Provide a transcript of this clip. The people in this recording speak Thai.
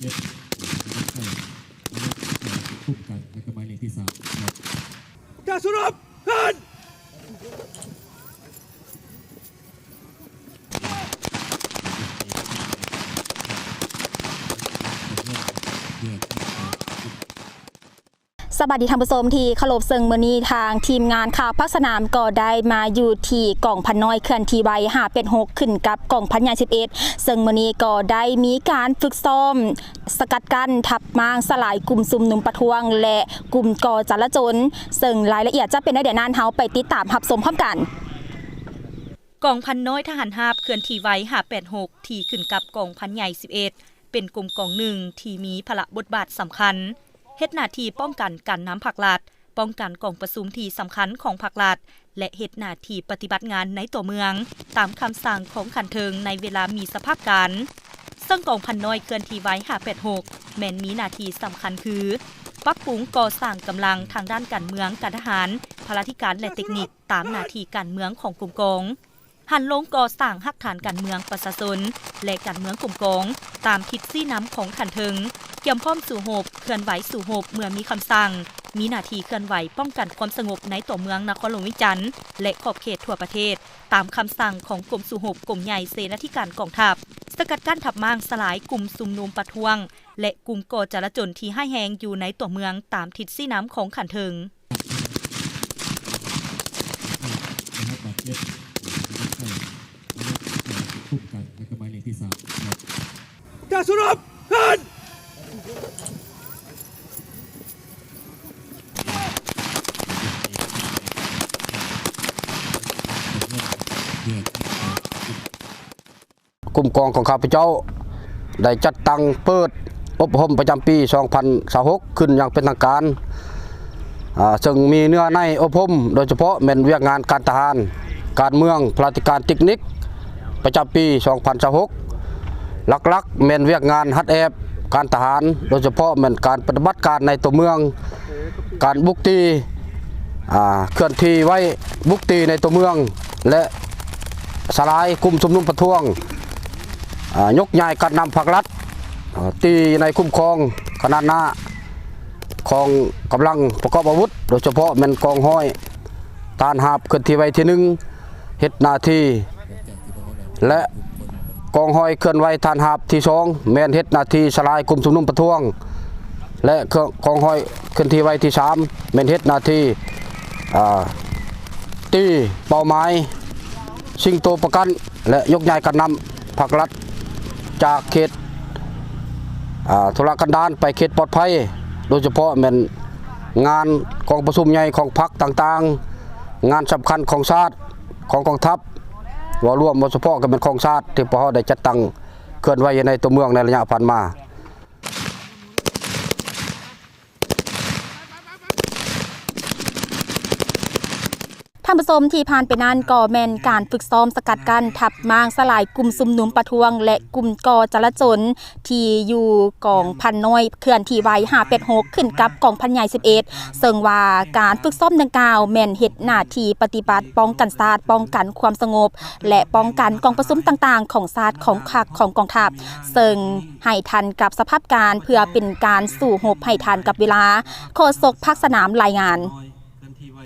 7คุ้มกันและก็หมายเลขที่3ครับกาสุรบขึ้นสวัสดีท่านผู้ชมที่เคารพซึ่งมื้อนี้ทางทีมงานข่าวภาคสนามก็ได้มาอยู่ที่กองพันน้อยเคลื่อนที่ไว586ขึ้นกับกองพันใหญ่11ซึ่งมื้อนี้ก็ได้มีการฝึกซ้อมสกัดกั้นทับม้างสลายกลุ่มซุ่มนุมประท้วงและกลุ่มก่อจลาจลซึ่งรายละเอียดจะเป็นได้เดี๋ยวนั้นเฮาไปติดตามรับชมพร้อมกันกองพันน้อยทหารหาบเคลื่อนที่ไว586ที่ขึ้นกับกองพันใหญ่11เป็นกลุ่มกองหนึ่งที่มีพละบทบาทสำคัญเฮ็ดหน้าที่ป้องกันการน้ำผักลาดป้องกันกองประชุมที่สำคัญของผักลาดและเฮ็ดหน้าที่ปฏิบัติงานในตัวเมืองตามคำสั่งของขันเทิงในเวลามีสภาพการซึ่งกองพันน้อยเกินที่ไว้586แม่นมีหน้าที่สำคัญคือปรับปรุงก่อสร้างกำลังทางด้านการเมืองการทหารพลาธิการและเทคนิคตามหน้าที่การเมืองของกลุ่มกองหันลงก่อสร้างหักฐานการเมืองประชาชนและการเมืองกลุ่มกองตามทิศซี่น้ำของขันเทิงเกี่ยมพร้อมสู่โหบเคลื่อนไหวสู่โหบเมื่อมีคำสั่งมีหน้าที่เคลื่อนไหวป้องกันความสงบในตัวเมืองนครหลวงวิจันทร์และขอบเขตทั่วประเทศตามคำสั่งของกรมสู่โหบกรมใหญ่เสนาธิการกองทัพสกัดกั้นทับม้างสลายกลุ่มซุ่มนุมประท้วงและกลุ่มก่อจลาจลที่ให้แหงอยู่ในตัวเมืองตามทิศซี่น้ำของขันเทิงคุ้มกันและก็หมายเลขที่3ครับกาสุรบขึ้นกลุ่มกองของข้าพเจ้าได้จัดตั้งเปิดอบรมประจำปี2026ขึ้นอย่างเป็นทางการซึ่งมีเนื้อในอบรมโดยเฉพาะแม่นเวียกงานการทหารการเมืองพลาธิการเทคนิคประจำปี2026หลักๆแม่นเวียกงานฮัดแอบการทหารโดยเฉพาะแม่นการปฏิบัติการในตัวเมืองการบุกตีเคลื่อนที่ไว้บุกตีในตัวเมืองและสลายกลุ่มชุมนุมประท้วงยกย้ายการนำผักลัดตีในคุ้มครองขนาดหน้าของกำลังประกอบอาวุธโดยเฉพาะแม่นกองห้อยทานหาบเคลื่อนที่ไว้ที่1เฮ็ดหน้าที่และกองห้อยเคลื่อนไหวทานหาบที่2แม่นเฮ็ดหน้าที่สลายกลุ่มชุมนุมประท้วงและกองห้อยเคลื่อนที่ไว้ที่3แม่นเฮ็ดหน้าที่ตีเป้าหมายชิงตัวประกันและยกย้ายการนำผักลัดจากเขตธุรกันดารไปเขตปลอดภัยโดยเฉพาะแม่นงานกองประชุมใหญ่ของพรรคต่างๆงานสำคัญของชาติของกองทัพว่าร่วมโดยเฉพาะกับเป็นของชาติที่พวกเขาได้จัดตั้งเคลื่อนไหวในตัวเมืองในระยะผ่านมาท่านผู้ชมที่ผ่านไปนั้นก็แม่นการฝึกซ้อมสกัดกั้นทับม้างสลายกลุ่มซุ่มนุมประท้วงและกลุ่มก่อจลาจลที่อยู่กองพันน้อยเคลื่อนที่ไว586ขึ้นกับกองพันใหญ่11ซึ่งว่าการฝึกซ้อมดังกล่าวแม่นเฮ็ดหน้าที่ปฏิบัติป้องกันชาติป้องกันความสงบและป้องกันกองประชุมต่างๆของชาติของพรรคของกองทัพซึ่งให้ทันกับสภาพการเพื่อเป็นการสู่หบให้ทันกับเวลาโฆษกภาคสนามรายงาน